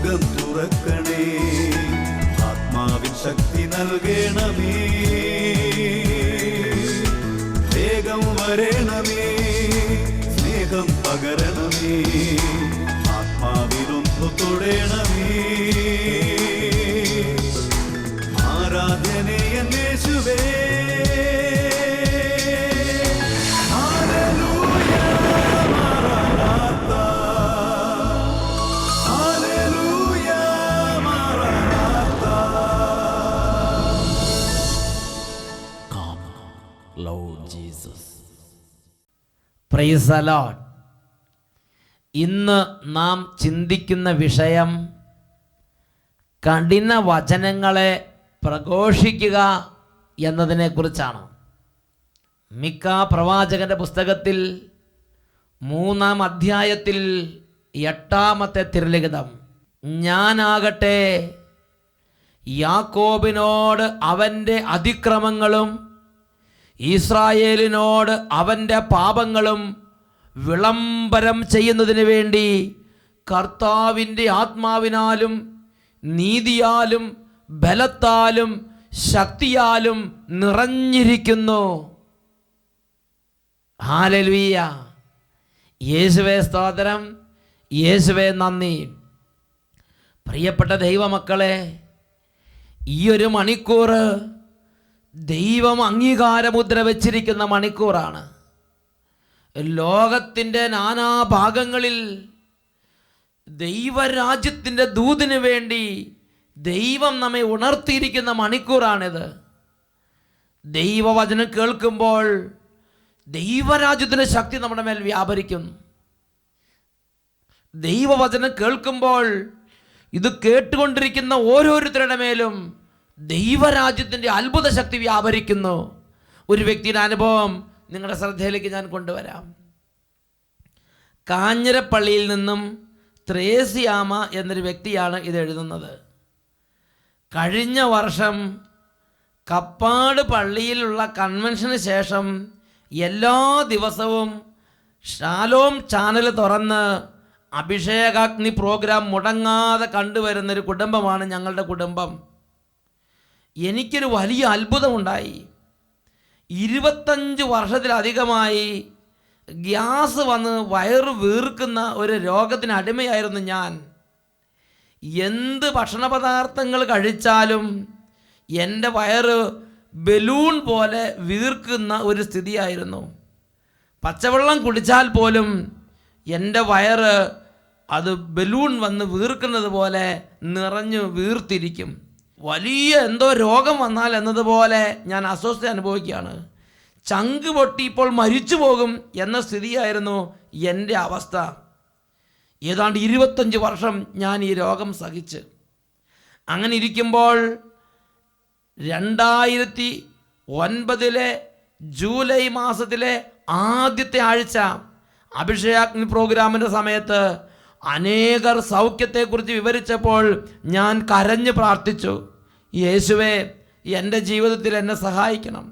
സ്വർഗം തുറക്കണേ, ആത്മാവിൻ ശക്തി നൽകണമേ, വേഗം വരണമേ, സ്നേഹം പകരണമേ, ആത്മാവിനൊന്നു തൊടണമേ. ആരാധനയൻ യേശുവേ, പ്രൈസ് ദി ലോർഡ്. ഇന്ന് നാം ചിന്തിക്കുന്ന വിഷയം കഠിന വചനങ്ങളെ പ്രഘോഷിക്കുക എന്നതിനെക്കുറിച്ചാണ്. മിക്ക പ്രവാചകന്റെ പുസ്തകത്തിൽ 3-ാം അധ്യായത്തിൽ 8-ാമത്തെ തിരുലിഖിതം, ഞാനാകട്ടെ യാക്കോബിനോട് അവൻ്റെ അതിക്രമങ്ങളും ഇസ്രായേലിനോട് അവൻ്റെ പാപങ്ങളും വിളംബരം ചെയ്യുന്നതിന് വേണ്ടി കർത്താവിൻ്റെ ആത്മാവിനാലും നീതിയാലും ബലത്താലും ശക്തിയാലും നിറഞ്ഞിരിക്കുന്നു. ഹല്ലേലൂയ. യേശുവേ സ്തോത്രം, യേശുവേ നന്ദി. പ്രിയപ്പെട്ട ദൈവമക്കളെ, ഈ ഒരു മണിക്കൂർ ദൈവം അംഗീകാരമുദ്ര വച്ചിരിക്കുന്ന മണിക്കൂറാണ്. ലോകത്തിൻ്റെ നാനാഭാഗങ്ങളിൽ ദൈവരാജ്യത്തിൻ്റെ ദൂതിന് വേണ്ടി ദൈവം നമ്മെ ഉണർത്തിയിരിക്കുന്ന മണിക്കൂറാണിത്. ദൈവവചനം കേൾക്കുമ്പോൾ ദൈവരാജ്യത്തിൻ്റെ ശക്തി നമ്മുടെ മേൽ വ്യാപരിക്കുന്നു. ദൈവവചനം കേൾക്കുമ്പോൾ ഇത് കേട്ടുകൊണ്ടിരിക്കുന്ന ഓരോരുത്തരുടെ മേലും ദൈവരാജ്യത്തിൻ്റെ അത്ഭുത ശക്തി വ്യാപരിക്കുന്നു. ഒരു വ്യക്തിയുടെ അനുഭവം നിങ്ങളുടെ ശ്രദ്ധയിലേക്ക് ഞാൻ കൊണ്ടുവരാം. കാഞ്ഞിരപ്പള്ളിയിൽ നിന്നും ത്രേസ്യാമ എന്നൊരു വ്യക്തിയാണ് ഇത് എഴുതുന്നത്. കഴിഞ്ഞ വർഷം കപ്പാട് പള്ളിയിലുള്ള കൺവെൻഷന് ശേഷം എല്ലാ ദിവസവും ഷാലോം ചാനൽ തുറന്ന് അഭിഷേകാഗ്നി പ്രോഗ്രാം മുടങ്ങാതെ കണ്ടുവരുന്നൊരു കുടുംബമാണ് ഞങ്ങളുടെ കുടുംബം. എനിക്കൊരു വലിയ അത്ഭുതമുണ്ടായി. 25 വർഷത്തിലധികമായി ഗ്യാസ് വന്ന് വയറ് വീർക്കുന്ന ഒരു രോഗത്തിന് അടിമയായിരുന്നു ഞാൻ. എന്ത് ഭക്ഷണപദാർത്ഥങ്ങൾ കഴിച്ചാലും എൻ്റെ വയറ് ബലൂൺ പോലെ വീർക്കുന്ന ഒരു സ്ഥിതിയായിരുന്നു. പച്ചവെള്ളം കുടിച്ചാൽ പോലും എൻ്റെ വയറ് അത് ബലൂൺ വന്ന് വീർക്കുന്നത് പോലെ നിറഞ്ഞു വീർത്തിരിക്കും. വലിയ എന്തോ രോഗം വന്നാൽ എന്നതുപോലെ ഞാൻ അസ്വസ്ഥത അനുഭവിക്കുകയാണ്. ചങ്ക് പൊട്ടി ഇപ്പോൾ മരിച്ചു പോകും എന്ന സ്ഥിതിയായിരുന്നു എൻ്റെ അവസ്ഥ. ഏതാണ്ട് 25 വർഷം ഞാൻ ഈ രോഗം സഹിച്ച്. അങ്ങനെ ഇരിക്കുമ്പോൾ 2009 ജൂലൈ മാസത്തിലെ ആദ്യത്തെ ആഴ്ച അഭിഷേകാഗ്നി പ്രോഗ്രാമിൻ്റെ സമയത്ത് അനേകർ സൗഖ്യത്തെക്കുറിച്ച് വിവരിച്ചപ്പോൾ ഞാൻ കരഞ്ഞ് പ്രാർത്ഥിച്ചു, യേശുവേ എൻ്റെ ജീവിതത്തിൽ എന്നെ സഹായിക്കണം.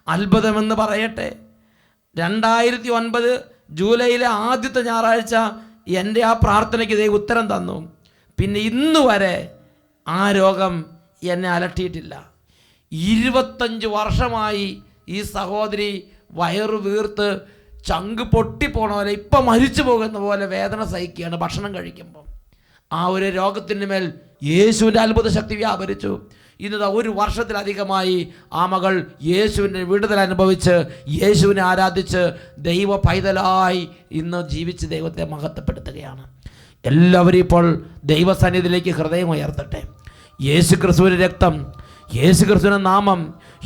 അത്ഭുതമെന്ന് പറയട്ടെ, 2009 ജൂലൈയിലെ ആദ്യത്തെ ഞായറാഴ്ച എൻ്റെ ആ പ്രാർത്ഥനയ്ക്ക് ദൈവം ഉത്തരം തന്നു. പിന്നെ ഇന്ന് വരെ ആ രോഗം എന്നെ അലട്ടിയിട്ടില്ല. 25 വർഷമായി ഈ സഹോദരി വയറു വീർത്ത് ചങ്ക് പൊട്ടിപ്പോണ പോലെ ഇപ്പം മരിച്ചു പോകുന്ന പോലെ വേദന സഹിക്കുകയാണ് ഭക്ഷണം കഴിക്കുമ്പോൾ. ആ ഒരു രോഗത്തിന് മേൽ യേശുവിൻ്റെ അത്ഭുത ശക്തി വ്യാപരിച്ചു. ഇന്നത് 1 വർഷത്തിലധികമായി ആ മകൾ യേശുവിൻ്റെ വിടുതൽ അനുഭവിച്ച് യേശുവിനെ ആരാധിച്ച് ദൈവ പൈതലായി ഇന്ന് ജീവിച്ച് ദൈവത്തെ മഹത്വപ്പെടുത്തുകയാണ്. എല്ലാവരും ഇപ്പോൾ ദൈവസന്നിധിയിലേക്ക് ഹൃദയം ഉയർത്തട്ടെ. യേശു ക്രിസ്തുവിൻ്റെ രക്തം, യേശു ക്രിസ്തുവിൻ്റെ നാമം,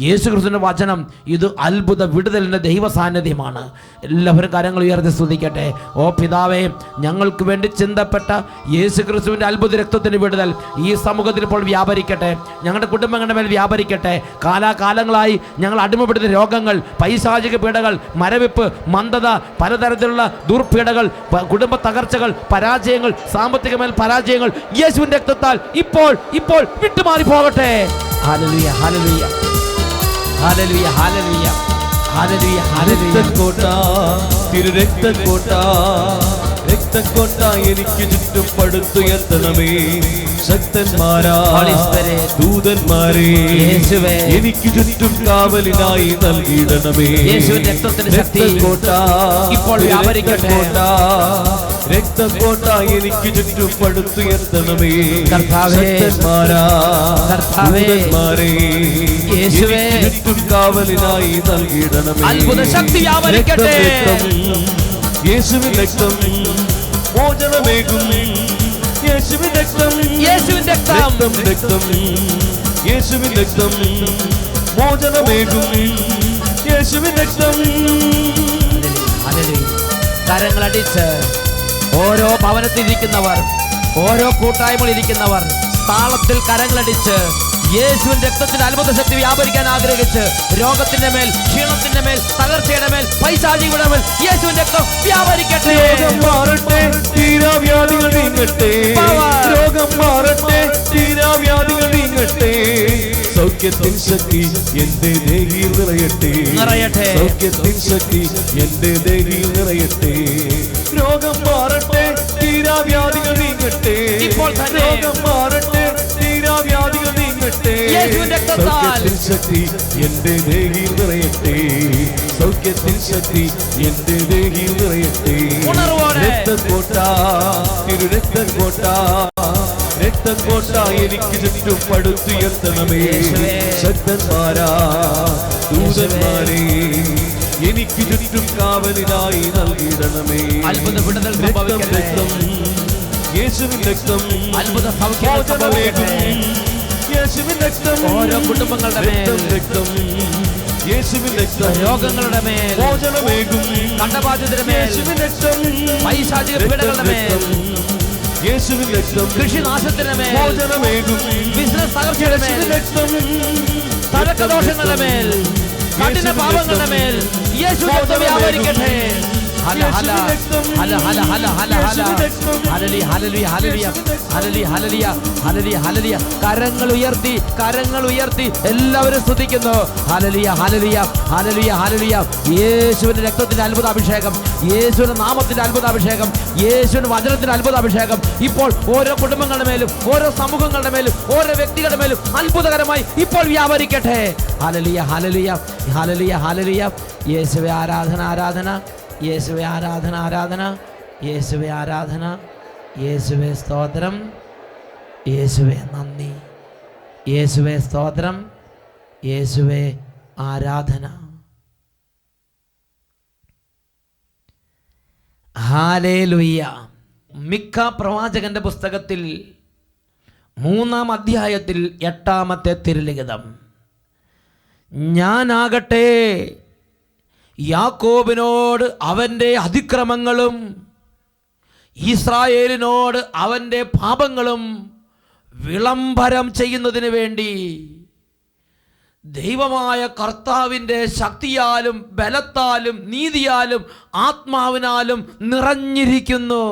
യേശു ക്രിസ്തുവിൻ്റെ വചനം, ഇത് അത്ഭുത വിടുതലിൻ്റെ ദൈവ സാന്നിധ്യമാണ്. എല്ലാവരും കാര്യങ്ങൾ ഉയർത്തി സ്തുതിക്കട്ടെ. ഓ പിതാവേ, ഞങ്ങൾക്ക് വേണ്ടി ചിന്തപ്പെട്ട യേശു ക്രിസ്തുവിൻ്റെ അത്ഭുത രക്തത്തിൻ്റെ വിടുതൽ ഈ സമൂഹത്തിൽ ഇപ്പോൾ വ്യാപരിക്കട്ടെ. ഞങ്ങളുടെ കുടുംബങ്ങളുടെ മേൽ വ്യാപരിക്കട്ടെ. കാലാകാലങ്ങളായി ഞങ്ങൾ അടിമപ്പെടുന്ന രോഗങ്ങൾ, പൈശാചിക പീഡകൾ, മരവിപ്പ്, മന്ദത, പലതരത്തിലുള്ള ദുർപീഡകൾ, കുടുംബ തകർച്ചകൾ, പരാജയങ്ങൾ, സാമ്പത്തികമേൽ പരാജയങ്ങൾ യേശുവിൻ്റെ രക്തത്താൽ ഇപ്പോൾ വിട്ടുമാറി പോകട്ടെ. Hallelujah, hallelujah, hallelujah, hallelujah, hallelujah, hallelujah. തിരുരക്തക്കോട്ട രക്തക്കോട്ട എനിക്ക് ചുറ്റും പടുത്തുയർത്തണമേ. ശക്തന്മാരായ ദൂതന്മാരെ എനിക്ക് ചുറ്റും കാവലിനായി നൽകിയിടണമേ. രക്തക്കോട്ട ഇപ്പോൾ വ്യാപരിക്കട്ടെ. രക്തക്കോട്ട എനിക്ക് ചുറ്റും പടുത്തുയർത്തണമേ. കർത്താവേ, ദൂതന്മാരെ എനിക്ക് ചുറ്റും കാവലിനായി നൽകിയിടണമേ. അത്ഭുത ശക്തി വ്യാപരിക്കട്ടെ. യേശുവിൻ രക്തം മോചനമേകും. യേശുവിൻ രക്തം, യേശുവിൻ രക്തം, രക്തം, യേശുവിൻ രക്തം മോചനമേകും. യേശുവിൻ രക്തം. കരങ്ങളടിച്ച് ഓരോ ഭവനത്തിലിരിക്കുന്നവർ, ഓരോ കൂട്ടായ്മയിൽ ഇരിക്കുന്നവർ താളത്തിൽ കരങ്ങളടിച്ച് യേശുവിൻ രക്തത്തിന്റെ അത്ഭുത ശക്തി വ്യാപരിക്കാൻ ആഗ്രഹിച്ച് രോഗത്തിന്റെ മേൽ, ക്ഷീണത്തിന്റെ മേൽ, തകർച്ചയുടെ മേൽ, പൈശാചികളുടെ മേൽ യേശുവിൻ രക്തം വ്യാപരിക്കട്ടെ. രോഗം മാറട്ടെ, തീരാവ്യാധികൾ നീങ്ങട്ടെ. രോഗം മാറട്ടെ, തീരാവ്യാധികൾ നീങ്ങട്ടെ. സൗഖ്യത്തിൻ ശക്തി എന്റെ ദേഹിയിൽ നിറയട്ടെ. സൗഖ്യത്തിൻ ശക്തി എന്റെ ദേഹിയിൽ നിറയട്ടെ. രോഗം മാറട്ടെ, തീരാവ്യാധികൾ നീങ്ങട്ടെ. രോഗം മാറട്ടെ, തീരാവ്യാധികൾ നീങ്ങട്ടെ. സൗഖ്യത്തിൻ ശക്തി എന്റെ ദേഹിയിൽ നിറയട്ടെ. സൗഖ്യത്തിൻ ശക്തി എന്റെ ദേഹിയിൽ നിറയട്ടെ. രക്തക്കോട്ട, രക്തക്കോട്ട, രക്തക്കോട്ട എനിക്ക് ചുറ്റും പടുത്തുയർത്തണമേ. ശക്തന്മാരാ ദൂതന്മാരെ എനിക്ക് ചുറ്റും കാവലിനായി നൽകിയിടണമേ. രക്തം, രക്തം, യേശുവിൻ രക്തം മോചനമേകും. യേശുവിൻ രക്തം ഓരോ കുടുംബങ്ങളുടെ രക്തം, രക്തം, യേശുവിൻ രക്തം രോഗങ്ങളുടെ മേൽ മോചനമേകും. കണ്ടബാധിതരുടെ മേൽ, യേശുവിൻ രക്തം പൈശാചിക പീഡകളുടെ മേൽ, യേശുവിൻ രക്തം കൃഷിനാശത്തിന്റെ മേൽ, മോചനമേകും. ബിസിനസ് തകർച്ചയുടെ മേൽ, തർക്കദോഷങ്ങളുടെ മേൽ, കഠിന പാപങ്ങളുടെ മേൽ യേശു രക്തം വ്യാപരിക്കട്ടെ. കരങ്ങൾ ഉയർത്തി, കരങ്ങൾ ഉയർത്തി എല്ലാവരും സ്തുതിക്കുന്നു. Hallelujah, hallelujah, hallelujah, hallelujah. യേശുവിന്റെ രക്തത്തിന്റെ അത്ഭുത അഭിഷേകം, യേശുവിന്റെ നാമത്തിന്റെ അത്ഭുത അഭിഷേകം, യേശുവിന്റെ വചനത്തിന്റെ അത്ഭുത അഭിഷേകം ഇപ്പോൾ ഓരോ കുടുംബങ്ങളുടെ മേലും, ഓരോ സമൂഹങ്ങളുടെ മേലും, ഓരോ വ്യക്തികളുടെ മേലും അത്ഭുതകരമായി ഇപ്പോൾ വ്യാപരിക്കട്ടെ. Hallelujah, hallelujah, hallelujah, hallelujah. യേശുവേ ആരാധന, ആരാധന. യേശുവേ ആരാധന, ആരാധന. യേശുവേ ആരാധന. യേശുവേ സ്തോത്രം. യേശുവേ നന്ദി. യേശുവേ സ്തോത്രം. യേശുവേ ആരാധന. ഹല്ലേലൂയ. മിക്ക പ്രവാചകന്റെ പുസ്തകത്തിൽ 3-ാം അധ്യായത്തിൽ 8-ാമത്തെ തിരുലിഖിതം, ഞാനാകട്ടെ യാക്കോബിനോട് അവൻ്റെ അതിക്രമങ്ങളും ഇസ്രായേലിനോട് അവൻ്റെ പാപങ്ങളും വിളംബരം ചെയ്യുന്നതിന് വേണ്ടി ദൈവമായ കർത്താവിൻ്റെ ശക്തിയാലും ബലത്താലും നീതിയാലും ആത്മാവിനാലും നിറഞ്ഞിരിക്കുന്നു.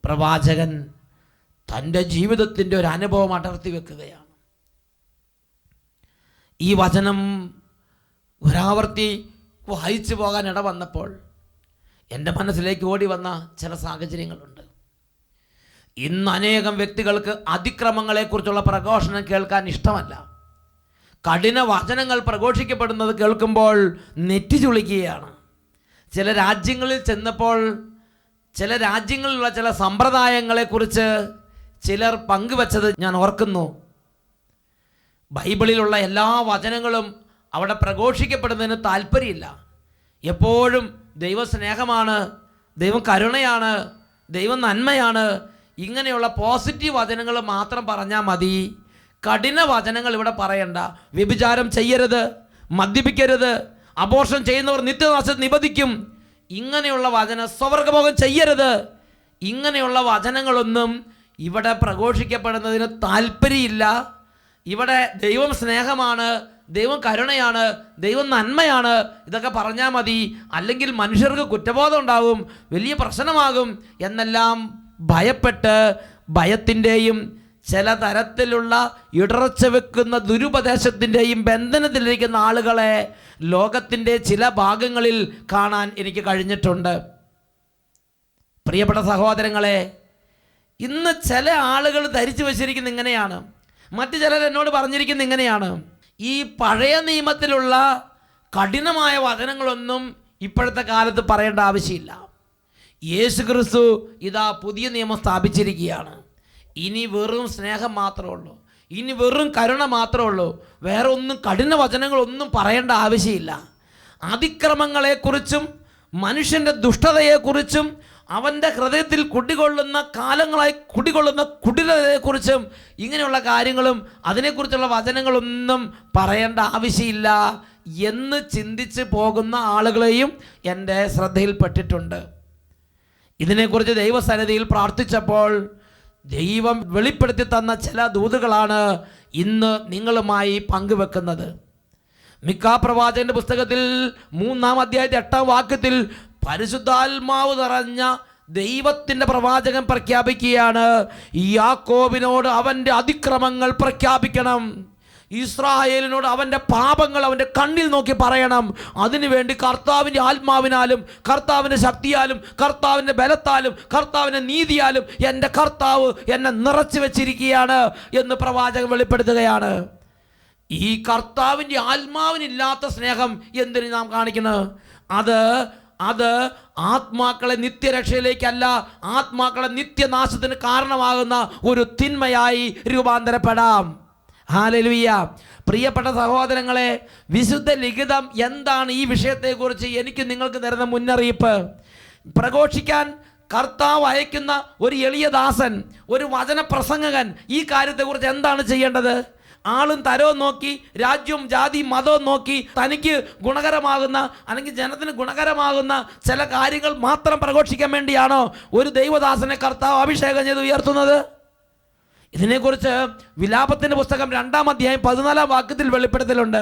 പ്രവാചകൻ തൻ്റെ ജീവിതത്തിൻ്റെ ഒരു അനുഭവം അടർത്തി വെക്കുകയാണ്. ഈ വചനം ഒരാവർത്തി വായിച്ചു പോകാൻ ഇട വന്നപ്പോൾ എൻ്റെ മനസ്സിലേക്ക് ഓടി വന്ന ചില സാഹചര്യങ്ങളുണ്ട്. ഇന്ന് അനേകം വ്യക്തികൾക്ക് അതിക്രമങ്ങളെക്കുറിച്ചുള്ള പ്രഘോഷണം കേൾക്കാൻ ഇഷ്ടമല്ല. കഠിന വചനങ്ങൾ പ്രഘോഷിക്കപ്പെടുന്നത് കേൾക്കുമ്പോൾ നെറ്റി ചുളിക്കുകയാണ്. ചില രാജ്യങ്ങളിൽ ചെന്നപ്പോൾ ചില രാജ്യങ്ങളിലുള്ള ചില സമ്പ്രദായങ്ങളെക്കുറിച്ച് ചിലർ പങ്കുവച്ചത് ഞാൻ ഓർക്കുന്നു. ബൈബിളിലുള്ള എല്ലാ വചനങ്ങളും അവിടെ പ്രഘോഷിക്കപ്പെടുന്നതിന് താല്പര്യമില്ല. എപ്പോഴും ദൈവസ്നേഹമാണ്, ദൈവം കരുണയാണ്, ദൈവം നന്മയാണ്, ഇങ്ങനെയുള്ള പോസിറ്റീവ് വചനങ്ങൾ മാത്രം പറഞ്ഞാൽ മതി. കഠിന വചനങ്ങൾ ഇവിടെ പറയണ്ട. വ്യഭിചാരം ചെയ്യരുത്, മദ്യപിക്കരുത്, അബോർഷൻ ചെയ്യുന്നവർ നിത്യനാശം നിബന്ധിക്കും, ഇങ്ങനെയുള്ള വചനം, സ്വർഗ്ഗഭോഗം ചെയ്യരുത്, ഇങ്ങനെയുള്ള വചനങ്ങളൊന്നും ഇവിടെ പ്രഘോഷിക്കപ്പെടുന്നതിന് താല്പര്യമില്ല. ഇവിടെ ദൈവം സ്നേഹമാണ്, ദൈവം കരുണയാണ്, ദൈവം നന്മയാണ്, ഇതൊക്കെ പറഞ്ഞാൽ മതി. അല്ലെങ്കിൽ മനുഷ്യർക്ക് കുറ്റബോധം ഉണ്ടാകും, വലിയ പ്രശ്നമാകും എന്നെല്ലാം ഭയപ്പെട്ട് ഭയത്തിൻ്റെയും ചില തരത്തിലുള്ള ഇടർച്ച വെക്കുന്ന ദുരുപദേശത്തിൻ്റെയും ബന്ധനത്തിലിരിക്കുന്ന ആളുകളെ ലോകത്തിൻ്റെ ചില ഭാഗങ്ങളിൽ കാണാൻ എനിക്ക് കഴിഞ്ഞിട്ടുണ്ട്. പ്രിയപ്പെട്ട സഹോദരങ്ങളെ, ഇന്ന് ചില ആളുകൾ ധരിച്ചു വച്ചിരിക്കുന്നത് ഇങ്ങനെയാണ്, മറ്റു ചിലർ എന്നോട് പറഞ്ഞിരിക്കുന്നത് ഇങ്ങനെയാണ്: ഈ പഴയ നിയമത്തിലുള്ള കഠിനമായ വചനങ്ങളൊന്നും ഇപ്പോഴത്തെ കാലത്ത് പറയേണ്ട ആവശ്യമില്ല. യേശു ക്രിസ്തു ഇതാ പുതിയ നിയമം സ്ഥാപിച്ചിരിക്കുകയാണ്. ഇനി വെറും സ്നേഹം മാത്രമേ ഉള്ളൂ, ഇനി വെറും കരുണ മാത്രമേ ഉള്ളൂ, വേറെ ഒന്നും കഠിന വചനങ്ങളൊന്നും പറയേണ്ട ആവശ്യമില്ല. അതിക്രമങ്ങളെക്കുറിച്ചും മനുഷ്യൻ്റെ ദുഷ്ടതയെക്കുറിച്ചും അവൻ്റെ ഹൃദയത്തിൽ കുടികൊള്ളുന്ന കാലങ്ങളായി കുടികൊള്ളുന്ന കുടിലതയെക്കുറിച്ചും ഇങ്ങനെയുള്ള കാര്യങ്ങളും അതിനെക്കുറിച്ചുള്ള വചനങ്ങളൊന്നും പറയേണ്ട ആവശ്യമില്ല എന്ന് ചിന്തിച്ച് പോകുന്ന ആളുകളെയും എൻ്റെ ശ്രദ്ധയിൽപ്പെട്ടിട്ടുണ്ട്. ഇതിനെക്കുറിച്ച് ദൈവസന്നിധിയിൽ പ്രാർത്ഥിച്ചപ്പോൾ ദൈവം വെളിപ്പെടുത്തി തന്ന ചില ദൂതുകളാണ് ഇന്ന് നിങ്ങളുമായി പങ്കുവെക്കുന്നത്. മിക്കാ പ്രവാചകന്റെ പുസ്തകത്തിൽ 3-ാം അധ്യായത്തിൽ 8-ാം വാക്യത്തിൽ പരിശുദ്ധാത്മാവ് നിറഞ്ഞ ദൈവത്തിൻ്റെ പ്രവാചകൻ പ്രഖ്യാപിക്കുകയാണ്: യാക്കോബിനോട് അവൻ്റെ അതിക്രമങ്ങൾ പ്രഖ്യാപിക്കണം, ഇസ്രായേലിനോട് അവൻ്റെ പാപങ്ങൾ അവൻ്റെ കണ്ണിൽ നോക്കി പറയണം. അതിനുവേണ്ടി കർത്താവിൻ്റെ ആത്മാവിനാലും കർത്താവിൻ്റെ ശക്തിയാലും കർത്താവിൻ്റെ ബലത്താലും കർത്താവിൻ്റെ നീതിയാലും എൻ്റെ കർത്താവ് എന്നെ നിറച്ചു വെച്ചിരിക്കുകയാണ് എന്ന് പ്രവാചകൻ വെളിപ്പെടുത്തുകയാണ്. ഈ കർത്താവിൻ്റെ ആത്മാവിനില്ലാത്ത സ്നേഹം എന്തിനു നാം കാണിക്കുന്നത്? അത് ആത്മാക്കളെ നിത്യരക്ഷയിലേക്കല്ല, ആത്മാക്കളെ നിത്യനാശത്തിന് കാരണമാകുന്ന ഒരു തിന്മയായി രൂപാന്തരപ്പെടാം. ഹല്ലേലൂയ. പ്രിയപ്പെട്ട സഹോദരങ്ങളെ, വിശുദ്ധ ലിഖിതം എന്താണ് ഈ വിഷയത്തെക്കുറിച്ച് എനിക്ക് നിങ്ങൾക്ക് തരുന്ന മുന്നറിയിപ്പ്? പ്രഘോഷിക്കാൻ കർത്താവ് അയക്കുന്ന ഒരു എളിയ ദാസൻ, ഒരു വചനപ്രസംഗകൻ ഈ കാര്യത്തെക്കുറിച്ച് എന്താണ് ചെയ്യേണ്ടത്? ആളും തരവും നോക്കി, രാജ്യവും ജാതിയും മതവും നോക്കി തനിക്ക് ഗുണകരമാകുന്ന അല്ലെങ്കിൽ ജനത്തിന് ഗുണകരമാകുന്ന ചില കാര്യങ്ങൾ മാത്രം പ്രഘോഷിക്കാൻ വേണ്ടിയാണോ ഒരു ദൈവദാസനെ കർത്താവ് അഭിഷേകം ചെയ്ത് ഉയർത്തുന്നത്? ഇതിനെക്കുറിച്ച് വിലാപത്തിൻ്റെ പുസ്തകം 2-ാം അധ്യായം 14-ാം വാക്യത്തിൽ വെളിപ്പെടുത്തലുണ്ട്.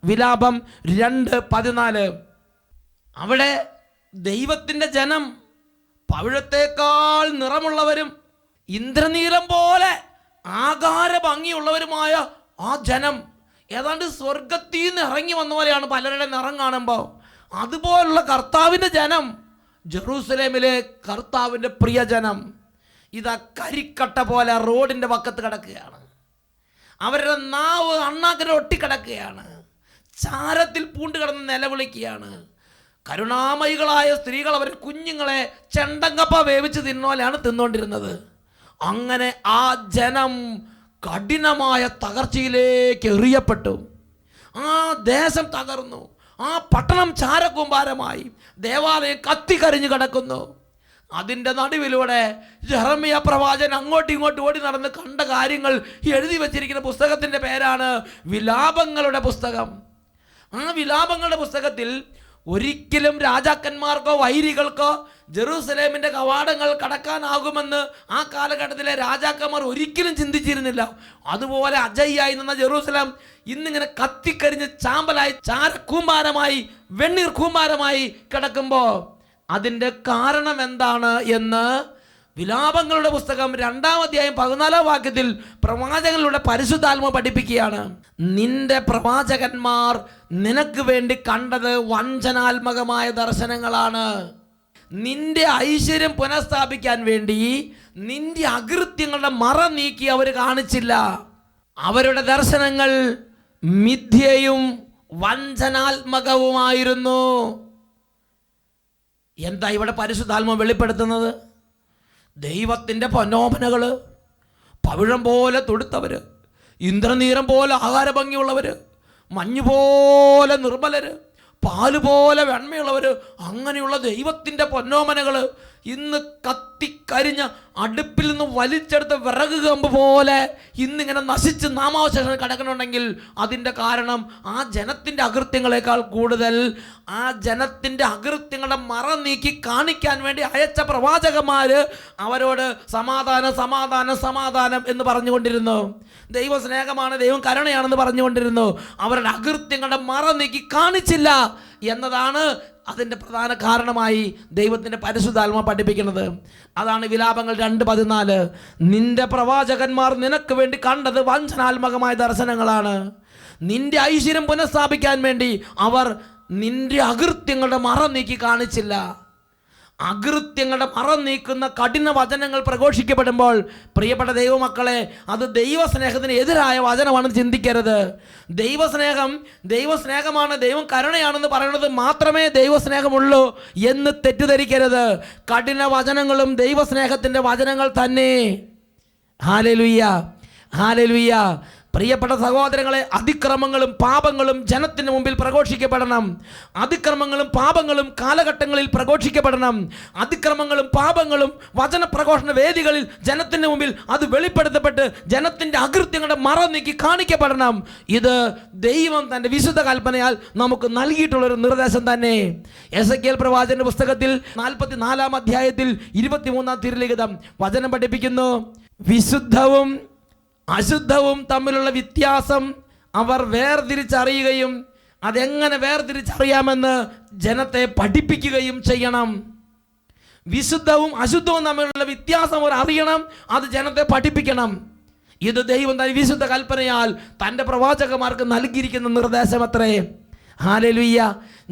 വിലാപം 2:14. അവിടെ ദൈവത്തിൻ്റെ ജനം പവിഴത്തേക്കാൾ നിറമുള്ളവരും ഇന്ദ്രനീലം പോലെ ആകാര ഭംഗിയുള്ളവരുമായ ആ ജനം ഏതാണ്ട് സ്വർഗത്തിൽ നിന്ന് ഇറങ്ങി വന്ന പോലെയാണ് പലരുടെ നിറം കാണുമ്പോൾ. അതുപോലുള്ള കർത്താവിൻ്റെ ജനം, ജെറൂസലേമിലെ കർത്താവിൻ്റെ പ്രിയജനം ഇതാ കരിക്കട്ട പോലെ റോഡിൻ്റെ പക്കത്ത് കിടക്കുകയാണ്. അവരുടെ നാവ് അണ്ണാക്കിന് ഒട്ടിക്കിടക്കുകയാണ്, ചാരത്തിൽ പൂണ്ട് കിടന്ന് നിലവിളിക്കുകയാണ്. കരുണാമയികളായ സ്ത്രീകൾ അവരുടെ കുഞ്ഞുങ്ങളെ ചെണ്ടങ്കപ്പ വേവിച്ച് തിന്നോലെയാണ് തിന്നുകൊണ്ടിരുന്നത്. അങ്ങനെ ആ ജനം കഠിനമായ തകർച്ചയിലേക്ക് എറിയപ്പെട്ടു. ആ ദേശം തകർന്നു, ആ പട്ടണം ചാരകൂമ്പാരമായി, ദേവാലയം കത്തിക്കരിഞ്ഞു കിടക്കുന്നു. അതിൻ്റെ നടുവിലൂടെ യെരമ്യാ പ്രവാചകൻ അങ്ങോട്ടും ഇങ്ങോട്ടും ഓടി നടന്ന് കണ്ട കാര്യങ്ങൾ എഴുതി വച്ചിരിക്കുന്ന പുസ്തകത്തിൻ്റെ പേരാണ് വിലാപങ്ങളുടെ പുസ്തകം. ആ വിലാപങ്ങളുടെ പുസ്തകത്തിൽ ഒരിക്കലും രാജാക്കന്മാർക്കോ വൈരികൾക്കോ ജെറൂസലേമിൻ്റെ കവാടങ്ങൾ കടക്കാനാകുമെന്ന് ആ കാലഘട്ടത്തിലെ രാജാക്കന്മാർ ഒരിക്കലും ചിന്തിച്ചിരുന്നില്ല. അതുപോലെ അജയ്യായി നിന്ന ജെറൂസലേം ഇന്നിങ്ങനെ കത്തിക്കരിഞ്ഞ് ചാമ്പലായി ചാരക്കൂമ്പാരമായി വെണ്ണീർ കൂമ്പാരമായി കിടക്കുമ്പോൾ അതിൻ്റെ കാരണം എന്താണ് എന്ന് വിലാപങ്ങളുടെ പുസ്തകം 2-ാം അധ്യായം 14-ാം വാക്യത്തിൽ പ്രവാചകനിലൂടെ പരിശുദ്ധാത്മ പഠിപ്പിക്കുകയാണ്. നിന്റെ പ്രവാചകന്മാർ നിനക്ക് വേണ്ടി കണ്ടത് വഞ്ചനാത്മകമായ ദർശനങ്ങളാണ്. നിന്റെ ഐശ്വര്യം പുനഃസ്ഥാപിക്കാൻ വേണ്ടി നിന്റെ അകൃത്യങ്ങളുടെ മറ നീക്കി അവർ കാണിച്ചില്ല. അവരുടെ ദർശനങ്ങൾ മിഥ്യയും വഞ്ചനാത്മകവുമായിരുന്നു. എന്താ ഇവിടെ പരിശുദ്ധാത്മ വെളിപ്പെടുത്തുന്നത്? ദൈവത്തിൻ്റെ പൊന്നോമനകൾ, പവിഴം പോലെ തൊടുത്തവർ, ഇന്ദ്രനീരം പോലെ ആഹാരഭംഗിയുള്ളവർ, മഞ്ഞ് പോലെ നിർമ്മലർ, പാല് പോലെ വെണ്മയുള്ളവർ, അങ്ങനെയുള്ള ദൈവത്തിൻ്റെ പൊന്നോമനകൾ ഇന്ന് കത്തിക്കരിഞ്ഞ അടുപ്പിൽ നിന്ന് വലിച്ചെടുത്ത വിറക് കമ്പ് പോലെ ഇന്നിങ്ങനെ നശിച്ച് നാമാവശേഷം കിടക്കണമെങ്കിൽ അതിൻ്റെ കാരണം ആ ജനത്തിൻ്റെ അകൃത്യങ്ങളെക്കാൾ കൂടുതൽ ആ ജനത്തിൻ്റെ അകൃത്യങ്ങളുടെ മറ നീക്കി കാണിക്കാൻ വേണ്ടി അയച്ച പ്രവാചകന്മാർ അവരോട് സമാധാനം സമാധാനം സമാധാനം എന്ന് പറഞ്ഞുകൊണ്ടിരുന്നു. ദൈവ സ്നേഹമാണ്, ദൈവം കരുണയാണെന്ന് പറഞ്ഞുകൊണ്ടിരുന്നു. അവരുടെ അകൃത്യങ്ങളുടെ മറ നീക്കി കാണിച്ചില്ല എന്നതാണ് അതിൻ്റെ പ്രധാന കാരണമായി ദൈവത്തിൻ്റെ പരിശുദ്ധാത്മ പഠിപ്പിക്കുന്നത്. അതാണ് വിലാപങ്ങൾ 2:14. നിന്റെ പ്രവാചകന്മാർ നിനക്ക് വേണ്ടി കണ്ടത് വഞ്ചനാത്മകമായ ദർശനങ്ങളാണ്. നിന്റെ ഐശ്വര്യം പുനഃസ്ഥാപിക്കാൻ വേണ്ടി അവർ നിന്റെ അകൃത്യങ്ങളുടെ മറ നീക്കി കാണിച്ചില്ല. അകൃത്യങ്ങളുടെ മറം നീക്കുന്ന കഠിന വചനങ്ങൾ പ്രഘോഷിക്കപ്പെടുമ്പോൾ, പ്രിയപ്പെട്ട ദൈവമക്കളെ, അത് ദൈവസ്നേഹത്തിന് എതിരായ വചനമാണെന്ന് ചിന്തിക്കരുത്. ദൈവസ്നേഹമാണ്, ദൈവം കരുണയാണെന്ന് പറയുന്നത് മാത്രമേ ദൈവസ്നേഹമുള്ളൂ എന്ന് തെറ്റിദ്ധരിക്കരുത്. കഠിന വചനങ്ങളും ദൈവസ്നേഹത്തിൻ്റെ വചനങ്ങൾ തന്നെ. Hallelujah, hallelujah. പ്രിയപ്പെട്ട സഹോദരങ്ങളെ, അതിക്രമങ്ങളും പാപങ്ങളും ജനത്തിന് മുമ്പിൽ പ്രഘോഷിക്കപ്പെടണം. അതിക്രമങ്ങളും പാപങ്ങളും കാലഘട്ടങ്ങളിൽ പ്രഘോഷിക്കപ്പെടണം. അതിക്രമങ്ങളും പാപങ്ങളും വചന പ്രഘോഷണ വേദികളിൽ ജനത്തിന് മുമ്പിൽ അത് വെളിപ്പെടുത്തപ്പെട്ട് ജനത്തിൻ്റെ അകൃത്യങ്ങളുടെ മറ നീക്കി കാണിക്കപ്പെടണം. ഇത് ദൈവം തൻ്റെ വിശുദ്ധ കൽപ്പനയാൽ നമുക്ക് നൽകിയിട്ടുള്ളൊരു നിർദ്ദേശം തന്നെ. എസെക്കിയേൽ പ്രവാചകന്റെ പുസ്തകത്തിൽ 44-ാം അധ്യായത്തിൽ 23-ാം തിരുലിഖിതം വചനം പഠിപ്പിക്കുന്നു, വിശുദ്ധവും അശുദ്ധവും തമ്മിലുള്ള വ്യത്യാസം അവർ വേർതിരിച്ചറിയുകയും അതെങ്ങനെ വേർതിരിച്ചറിയാമെന്ന് ജനത്തെ പഠിപ്പിക്കുകയും ചെയ്യണം. വിശുദ്ധവും അശുദ്ധവും തമ്മിലുള്ള വ്യത്യാസം അവർ അറിയണം, അത് ജനത്തെ പഠിപ്പിക്കണം. ഇത് ദൈവം തന്റെ വിശുദ്ധ കൽപ്പനയാൽ തൻ്റെ പ്രവാചകന്മാർക്ക് നൽകിയിരിക്കുന്ന നിർദ്ദേശം അത്രേ. ഹല്ലേലൂയ.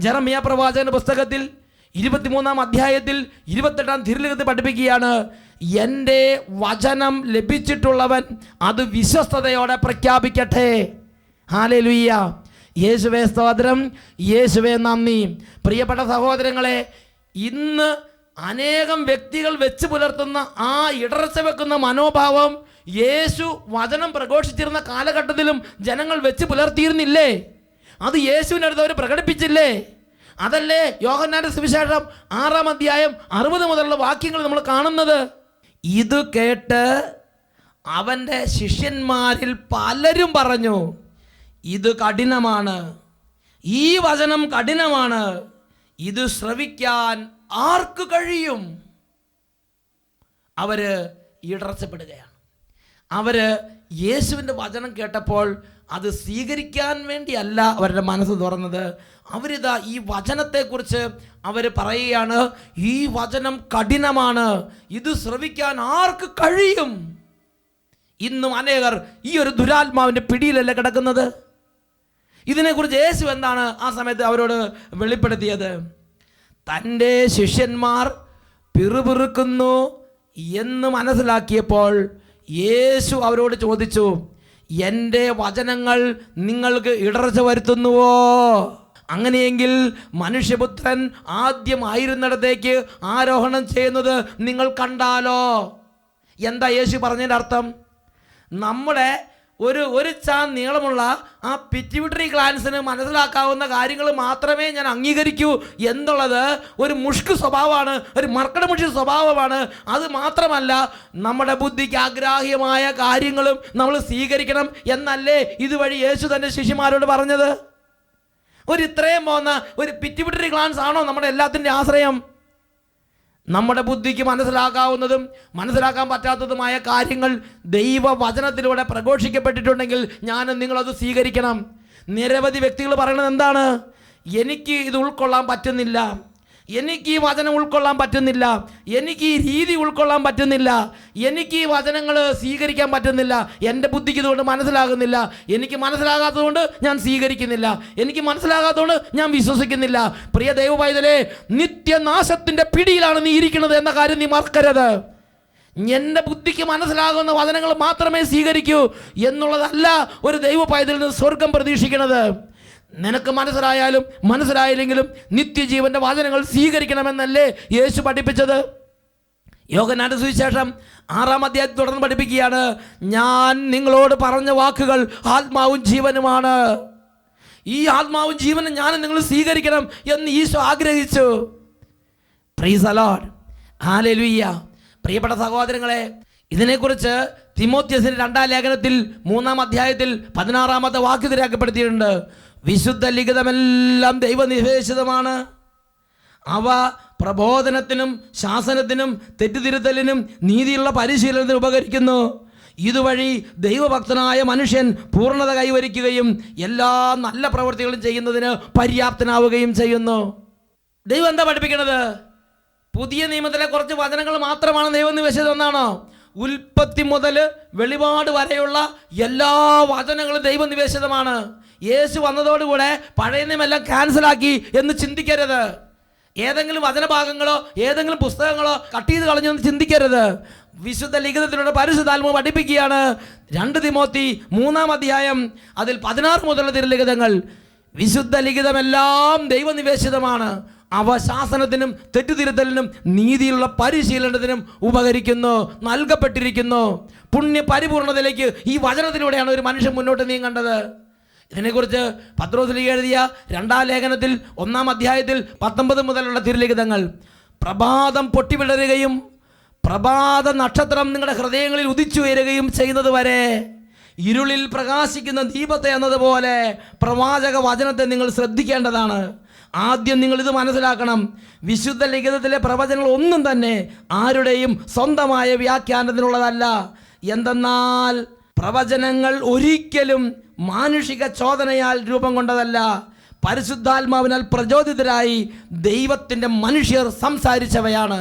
ജെറമ്യാ പ്രവാചകന്റെ പുസ്തകത്തിൽ 23-ാം അധ്യായത്തിൽ 28-ാം തിരുലിഖിതത്തിൽ പഠിപ്പിക്കുകയാണ്, എൻ്റെ വചനം ലഭിച്ചിട്ടുള്ളവൻ അത് വിശ്വസ്തയോടെ പ്രഖ്യാപിക്കട്ടെ. ഹല്ലേലൂയ. യേശുവേ സ്തോത്രം, യേശുവേ നന്ദി. പ്രിയപ്പെട്ട സഹോദരങ്ങളെ, ഇന്ന് അനേകം വ്യക്തികൾ വെച്ച് പുലർത്തുന്ന ആ ഇടർച്ച വെക്കുന്ന മനോഭാവം യേശു വചനം പ്രഘോഷിച്ചിരുന്ന കാലഘട്ടത്തിലും ജനങ്ങൾ വെച്ച് പുലർത്തിയിരുന്നില്ലേ? അത് യേശുവിൻ്റെ അടുത്ത് അവർ പ്രകടിപ്പിച്ചില്ലേ? അതല്ലേ യോഹന്നാന്റെ സുവിശേഷം 6-ാം അധ്യായം 60 മുതലുള്ള വാക്യങ്ങൾ നമ്മൾ കാണുന്നത്. ഇത് കേട്ട് അവൻ്റെ ശിഷ്യന്മാരിൽ പലരും പറഞ്ഞു, ഇത് കഠിനമാണ്, ഈ വചനം കഠിനമാണ്, ഇത് ശ്രവിക്കാൻ ആർക്ക് കഴിയും? അവര് ഇടർച്ചപ്പെടുകയാണ്. അവര് യേശുവിൻ്റെ വചനം കേട്ടപ്പോൾ അത് സ്വീകരിക്കാൻ വേണ്ടിയല്ല അവരുടെ മനസ്സ് തുറന്നത്. അവരിതാ ഈ വചനത്തെക്കുറിച്ച് അവർ പറയുകയാണ്, ഈ വചനം കഠിനമാണ്, ഇത് ശ്രവിക്കാൻ ആർക്ക് കഴിയും? ഇന്നും അനേകർ ഈ ഒരു ദുരാത്മാവിൻ്റെ പിടിയിലല്ലേ കിടക്കുന്നത്. ഇതിനെക്കുറിച്ച് യേശു എന്താണ് ആ സമയത്ത് അവരോട് വെളിപ്പെടുത്തിയത്? തൻ്റെ ശിഷ്യന്മാർ പിറുപിറുക്കുന്നു എന്ന് മനസ്സിലാക്കിയപ്പോൾ യേശു അവരോട് ചോദിച്ചു, എൻ്റെ വചനങ്ങൾ നിങ്ങൾക്ക് ഇടർച്ച വരുത്തുന്നുവോ? അങ്ങനെയെങ്കിൽ മനുഷ്യപുത്രൻ ആദ്യമായിരുന്നിടത്തേക്ക് ആരോഹണം ചെയ്യുന്നത് നിങ്ങൾ കണ്ടാലോ? എന്താ യേശു പറഞ്ഞതിൻ്റെ അർത്ഥം? നമ്മുടെ ഒരു ചാൻ നീളമുള്ള ആ പിറ്റ്യൂട്ടറി ഗ്ലാൻസിന് മനസ്സിലാക്കാവുന്ന കാര്യങ്ങൾ മാത്രമേ ഞാൻ അംഗീകരിക്കൂ എന്നുള്ളത് ഒരു മുഷ്ക് സ്വഭാവമാണ്, ഒരു മർക്കടമുഷ്ക സ്വഭാവമാണ്. അത് മാത്രമല്ല, നമ്മുടെ ബുദ്ധിക്ക് അഗ്രാഹ്യമായ കാര്യങ്ങളും നമ്മൾ സ്വീകരിക്കണം എന്നല്ലേ ഇതുവഴി യേശു തൻ്റെ ശിഷ്യന്മാരോട് പറഞ്ഞത്? ഇത്രയും പോകുന്ന ഒരു പിറ്റ്യൂട്ടറി ഗ്ലാൻസ് ആണോ നമ്മുടെ എല്ലാത്തിൻ്റെ ആശ്രയം? നമ്മുടെ ബുദ്ധിക്ക് മനസ്സിലാക്കാവുന്നതും മനസ്സിലാക്കാൻ പറ്റാത്തതുമായ കാര്യങ്ങൾ ദൈവവചനത്തിലൂടെ പ്രഘോഷിക്കപ്പെട്ടിട്ടുണ്ടെങ്കിൽ ഞാനും നിങ്ങളത് സ്വീകരിക്കണം. നിരവധി വ്യക്തികൾ പറയുന്നത് എന്താണ്? എനിക്ക് ഇത് ഉൾക്കൊള്ളാൻ പറ്റുന്നില്ല, എനിക്ക് ഈ വചനം ഉൾക്കൊള്ളാൻ പറ്റുന്നില്ല, എനിക്ക് ഈ രീതി ഉൾക്കൊള്ളാൻ പറ്റുന്നില്ല, എനിക്ക് ഈ വചനങ്ങൾ സ്വീകരിക്കാൻ പറ്റുന്നില്ല, എൻ്റെ ബുദ്ധിക്ക് ഇതുകൊണ്ട് മനസ്സിലാകുന്നില്ല, എനിക്ക് മനസ്സിലാകാത്തതുകൊണ്ട് ഞാൻ സ്വീകരിക്കുന്നില്ല, എനിക്ക് മനസ്സിലാകാത്തതുകൊണ്ട് ഞാൻ വിശ്വസിക്കുന്നില്ല. പ്രിയ ദൈവപൈതലേ, നിത്യനാശത്തിൻ്റെ പിടിയിലാണ് നീ ഇരിക്കുന്നത് എന്ന കാര്യം നീ മറക്കരുത്. എൻ്റെ ബുദ്ധിക്ക് മനസ്സിലാകുന്ന വചനങ്ങൾ മാത്രമേ സ്വീകരിക്കൂ എന്നുള്ളതല്ല ഒരു ദൈവപൈതലിൽ നിന്ന് സ്വർഗം പ്രതീക്ഷിക്കുന്നത്. നിനക്ക് മനസ്സിലായാലും മനസ്സിലായില്ലെങ്കിലും നിത്യജീവന്റെ വചനങ്ങൾ സ്വീകരിക്കണമെന്നല്ലേ യേശു പഠിപ്പിച്ചത്? യോഹന്നാന്റെ സുവിശേഷം 6-ാം അധ്യായത്തിൽ തുടർന്ന് പഠിപ്പിക്കുകയാണ്, ഞാൻ നിങ്ങളോട് പറഞ്ഞ വാക്കുകൾ ആത്മാവും ജീവനുമാണ്. ഈ ആത്മാവും ജീവനും ഞാൻ നിങ്ങൾ സ്വീകരിക്കണം എന്ന് ഈശോ ആഗ്രഹിച്ചു. Praise the Lord, hallelujah. പ്രിയപ്പെട്ട സഹോദരങ്ങളെ, ഇതിനെക്കുറിച്ച് തിമോഥെയോസിന്റെ 2-ാം ലേഖനത്തിൽ 3-ാം അധ്യായത്തിൽ 16-ാമത്തെ വാക്യത്തിൽ രേഖപ്പെടുത്തിയിട്ടുണ്ട്. വിശുദ്ധ ലിഖിതമെല്ലാം ദൈവനിവേശിതമാണ്. അവ പ്രബോധനത്തിനും ശാസനത്തിനും തെറ്റുതിരുത്തലിനും നീതിയുള്ള പരിശീലനത്തിന് ഉപകരിക്കുന്നു. ഇതുവഴി ദൈവഭക്തനായ മനുഷ്യൻ പൂർണ്ണത കൈവരിക്കുകയും എല്ലാ നല്ല പ്രവൃത്തികളും ചെയ്യുന്നതിന് പര്യാപ്തനാവുകയും ചെയ്യുന്നു. ദൈവം എന്താ പഠിപ്പിക്കുന്നത്? പുതിയ നിയമത്തിലെ കുറച്ച് വചനങ്ങൾ മാത്രമാണ് ദൈവനിവേശിതം എന്നാണോ? ഉൽപ്പത്തി മുതൽ വെളിപാട് വരെയുള്ള എല്ലാ വചനങ്ങളും ദൈവനിവേശിതമാണ്. യേശു വന്നതോടുകൂടെ പഴയ നിയമമെല്ലാം ക്യാൻസലാക്കി എന്ന് ചിന്തിക്കരുത്. ഏതെങ്കിലും വചനഭാഗങ്ങളോ ഏതെങ്കിലും പുസ്തകങ്ങളോ കട്ട് ചെയ്ത് കളഞ്ഞൊന്ന് ചിന്തിക്കരുത്. വിശുദ്ധ ലിഖിതത്തിലൂടെ പരിശുദ്ധാത്മാവ് പഠിപ്പിക്കുകയാണ്. 2 തിമോത്തി 3-ാം അധ്യായം അതിൽ 16 മുതലുള്ള തിരുലിഖിതങ്ങൾ. വിശുദ്ധ ലിഖിതമെല്ലാം ദൈവനിവേശിതമാണ്. അവ ശാസനത്തിനും തെറ്റുതിരുത്തലിനും നീതിയിലുള്ള പരിശീലനത്തിനും ഉപകരിക്കുന്നു, നൽകപ്പെട്ടിരിക്കുന്നു. പുണ്യ പരിപൂർണതയിലേക്ക് ഈ വചനത്തിലൂടെയാണ് ഒരു മനുഷ്യൻ മുന്നോട്ട് നീങ്ങേണ്ടത്. ഇതിനെക്കുറിച്ച് പത്രോസ് എഴുതിയ 2-ാം ലേഖനത്തിൽ 1-ാം അധ്യായത്തിൽ 19 മുതലുള്ള തിരുലിഖിതങ്ങൾ. പ്രഭാതം പൊട്ടിവിടരുകയും പ്രഭാത നക്ഷത്രം നിങ്ങളുടെ ഹൃദയങ്ങളിൽ ഉദിച്ചുയരുകയും ചെയ്യുന്നത് വരെ ഇരുളിൽ പ്രകാശിക്കുന്ന ദീപത്തെ എന്നതുപോലെ പ്രവാചക വചനത്തെ നിങ്ങൾ ശ്രദ്ധിക്കേണ്ടതാണ്. ആദ്യം നിങ്ങൾ ഇത് മനസ്സിലാക്കണം. വിശുദ്ധ ലിഖിതത്തിലെ പ്രവചനങ്ങൾ ഒന്നും തന്നെ ആരുടെയും സ്വന്തമായ വ്യാഖ്യാനത്തിനുള്ളതല്ല. എന്തെന്നാൽ പ്രവചനങ്ങൾ ഒരിക്കലും മാനുഷിക ചോദനയാൽ രൂപം കൊണ്ടതല്ല. പരിശുദ്ധാത്മാവിനാൽ പ്രചോദിതരായി ദൈവത്തിൻ്റെ മനുഷ്യർ സംസാരിച്ചവയാണ്.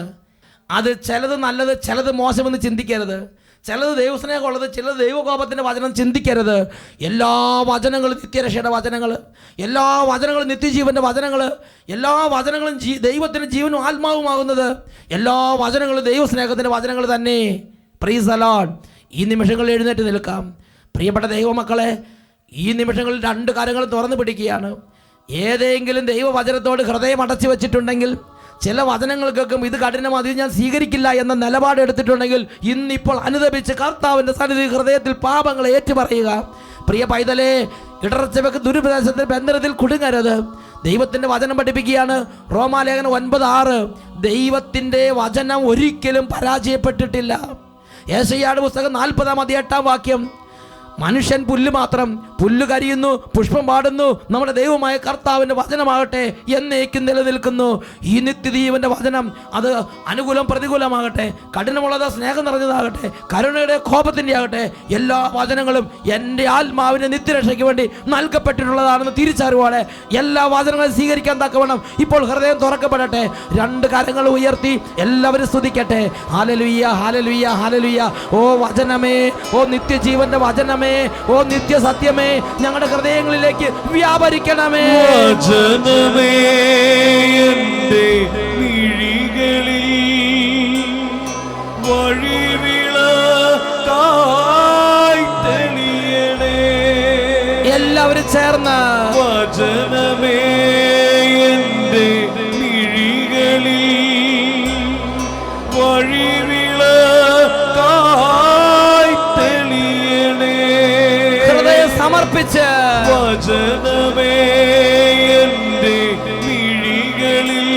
അത് ചിലത് നല്ലത് ചിലത് മോശമെന്ന് ചിന്തിക്കരുത്. ചിലത് ദൈവസ്നേഹമുള്ളത് ചിലത് ദൈവകോപത്തിൻ്റെ വചനം ചിന്തിക്കരുത്. എല്ലാ വചനങ്ങളും നിത്യരക്ഷയുടെ വചനങ്ങൾ, എല്ലാ വചനങ്ങളും നിത്യജീവൻ്റെ വചനങ്ങൾ, എല്ലാ വചനങ്ങളും ദൈവത്തിൻ്റെ ജീവനും ആത്മാവുമാകുന്നത്, എല്ലാ വചനങ്ങളും ദൈവസ്നേഹത്തിൻ്റെ വചനങ്ങൾ തന്നെ. Praise the Lord. ഈ നിമിഷങ്ങളിൽ എഴുന്നേറ്റ് നിൽക്കാം. പ്രിയപ്പെട്ട ദൈവമക്കളെ, ഈ നിമിഷങ്ങളിൽ 2 കാര്യങ്ങൾ തുറന്നു പിടിക്കുകയാണ്. ഏതെങ്കിലും ദൈവവചനത്തോട് ഹൃദയം അടച്ചു വെച്ചിട്ടുണ്ടെങ്കിൽ, ചില വചനങ്ങൾ കേൾക്കും ഇത് കഠിനം, അത് ഞാൻ സ്വീകരിക്കില്ല എന്ന നിലപാട് എടുത്തിട്ടുണ്ടെങ്കിൽ, ഇന്നിപ്പോൾ അനുദപിച്ച് കർത്താവിൻ്റെ സന്നിധി ഹൃദയത്തിൽ പാപങ്ങളെ ഏറ്റുപറയുക. പ്രിയ പൈതലേ, ഇടർച്ചവെക്ക് ദുരുപദേശത്തിൽ ബന്ധനത്തിൽ കുടുങ്ങരുത്. ദൈവത്തിൻ്റെ വചനം പഠിപ്പിക്കുകയാണ്. റോമാലേഖനം 9:6. ദൈവത്തിൻ്റെ വചനം ഒരിക്കലും പരാജയപ്പെട്ടിട്ടില്ല. യെശയ്യായുടെ പുസ്തകം 40-ാം അധ്യായം 8-ാം വാക്യം. മനുഷ്യൻ പുല്ല് മാത്രം, പുല്ല് കരിയുന്നു, പുഷ്പം പാടുന്നു, നമ്മുടെ ദൈവമായ കർത്താവിൻ്റെ വചനമാകട്ടെ എന്നേക്കും നിലനിൽക്കുന്നു. ഈ നിത്യജീവൻ്റെ വചനം അത് അനുകൂലം പ്രതികൂലമാകട്ടെ, കഠിനമുള്ളത് സ്നേഹം നിറഞ്ഞതാകട്ടെ, കരുണയുടെ കോപത്തിൻ്റെ ആകട്ടെ, എല്ലാ വചനങ്ങളും എൻ്റെ ആത്മാവിൻ്റെ നിത്യരക്ഷയ്ക്ക് വേണ്ടി നൽകപ്പെട്ടിട്ടുള്ളതാണെന്ന് തിരിച്ചറിവോടെ എല്ലാ വചനങ്ങളും സ്വീകരിക്കാൻ തക്കവണ്ണം ഇപ്പോൾ ഹൃദയം തുറക്കപ്പെടട്ടെ. 2 കരങ്ങൾ ഉയർത്തി എല്ലാവരും സ്തുതിക്കട്ടെ. Hallelujah, hallelujah, hallelujah. ഓ വചനമേ, ഓ നിത്യജീവൻ്റെ വചനമേ, ഓ നിത്യ സത്യമേ, ഞങ്ങളുടെ ഹൃദയങ്ങളിലേക്ക് വ്യാപരിക്കണമേ. വചനമേ എൻ്റെ മിഴികളിൽ വഴിവിളക്കായി തെളിയണേ. എല്ലാവരും ചേർന്ന് വചനമേ എൻ്റെ മിഴികളിൽ വഴിവിളക്കായി തെളിയണേ. ഹൃദയം സമർപ്പിച്ച് വചനമേ എൻ്റെ മിഴികളിൽ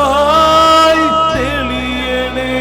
വഴിവിളക്കായി തെളിയണേ.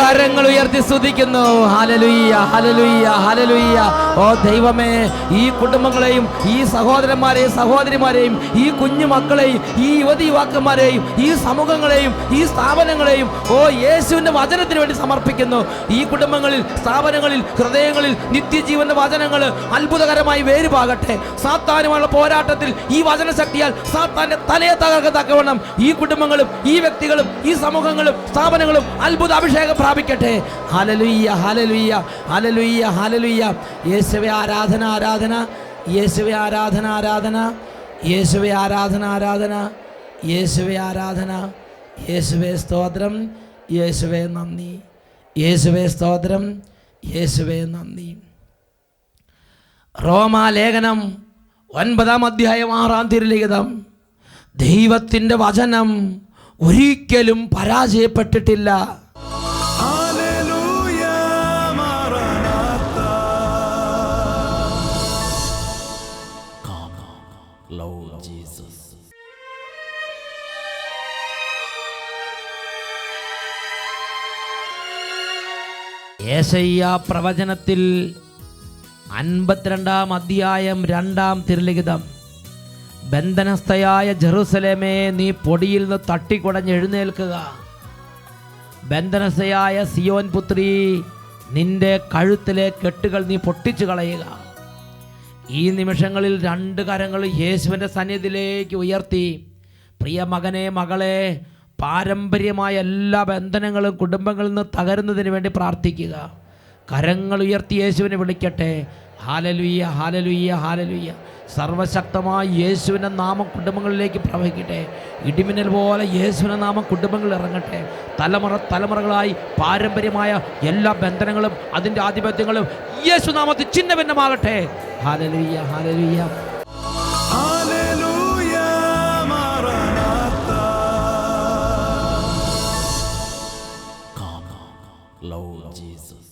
കരങ്ങൾ ഉയർത്തി സ്തുതിക്കുന്നു. Hallelujah, hallelujah, hallelujah. ഓ ദൈവമേ, ഈ കുടുംബങ്ങളെയും ഈ സഹോദരന്മാരെയും സഹോദരിമാരെയും ഈ കുഞ്ഞു മക്കളെയും ഈ യുവതി യുവാക്കന്മാരെയും ഈ സമൂഹങ്ങളെയും ഈ സ്ഥാപനങ്ങളെയും ഓ യേശുവിൻ്റെ വചനത്തിന് വേണ്ടി സമർപ്പിക്കുന്നു. ഈ കുടുംബങ്ങളിൽ, സ്ഥാപനങ്ങളിൽ, ഹൃദയങ്ങളിൽ നിത്യജീവന്റെ വചനങ്ങൾ അത്ഭുതകരമായി വേരുപാകട്ടെ. സാത്താനുമുള്ള പോരാട്ടത്തിൽ ഈ വചനശക്തിയാൽ സാത്താന്റെ തലയെ തകർക്കത്തക്കവണ്ണം ഈ കുടുംബങ്ങളും ഈ വ്യക്തികളും ഈ സമൂഹങ്ങളും സ്ഥാപനങ്ങളും അത്ഭുത അഭിഷേകം പ്രാപിക്കട്ടെ. Hallelujah, hallelujah, hallelujah, hallelujah. യേശുവേ ആരാധന, ആരാധന. യേശുവേ ആരാധന, ആരാധന. യേശുവേ ആരാധന, ആരാധന. യേശുവേ ആരാധന. യേശുവേ സ്തോത്രം. യേശുവേ നന്ദി. യേശുവേ സ്തോത്രം. യേശുവേ നന്ദി. റോമാലേഖനം 9-ാം അധ്യായം 6-ാം തിരുലിഖിതം. ദൈവത്തിൻ്റെ വചനം ഒരിക്കലും പരാജയപ്പെട്ടിട്ടില്ല. ഹല്ലേലൂയ, മാറാനാത്ത. യേശയ്യ പ്രവചനത്തിൽ 52-ാം അധ്യായം 2-ാം തിരുലിഖിതം. ബന്ധനസ്ഥയായ ജെറുസലേമേ, നീ പൊടിയിൽ നിന്ന് തട്ടിക്കുടഞ്ഞ് എഴുന്നേൽക്കുക. ബന്ധനസ്ഥയായ സിയോൻ പുത്രി, നിന്റെ കഴുത്തിലെ കെട്ടുകൾ നീ പൊട്ടിച്ചു കളയുക. ഈ നിമിഷങ്ങളിൽ 2 കരങ്ങൾ യേശുവിൻ്റെ സന്നിധിയിലേക്ക് ഉയർത്തി, പ്രിയ മകനെ, മകളെ, പാരമ്പര്യമായ എല്ലാ ബന്ധനങ്ങളും കുടുംബങ്ങളിൽ നിന്ന് തകരുന്നതിന് വേണ്ടി പ്രാർത്ഥിക്കുക. കരങ്ങൾ ഉയർത്തി യേശുവിനെ വിളിക്കട്ടെ. Hallelujah, hallelujah, hallelujah. സർവശക്തമായ യേശുവിൻ്റെ നാമം കുടുംബങ്ങളിലേക്ക് പ്രവഹിക്കട്ടെ. ഇടിമിന്നൽ പോലെ യേശുവിൻ്റെ നാമം കുടുംബങ്ങളിൽ ഇറങ്ങട്ടെ. തലമുറകളായി പാരമ്പര്യമായ എല്ലാ ബന്ധനങ്ങളും അതിൻ്റെ ആധിപത്യങ്ങളും യേശുനാമത്തിൽ ഛിന്നഭിന്നമാകട്ടെ. Hallelujah, hallelujah. Hallelujah, Maranatha. Come, Lord Jesus.